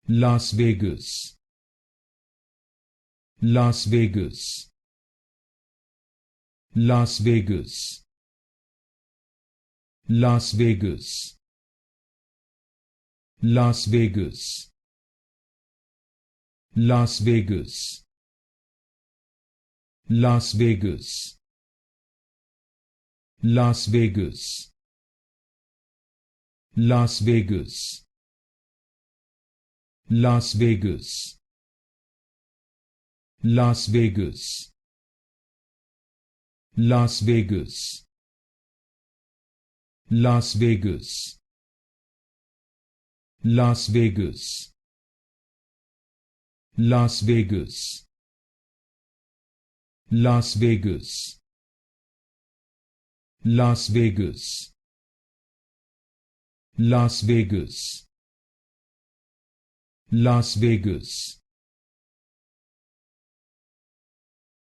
Las Vegas, Las Vegas, Las Vegas, Las Vegas, Las Vegas, Las Vegas, Las Vegas, Las Vegas, Las Vegas, Las Vegas, Las Vegas, Las Vegas, Las Vegas, Las Vegas, Las Vegas, Las Vegas, Las Vegas, Las Vegas, Las Vegas,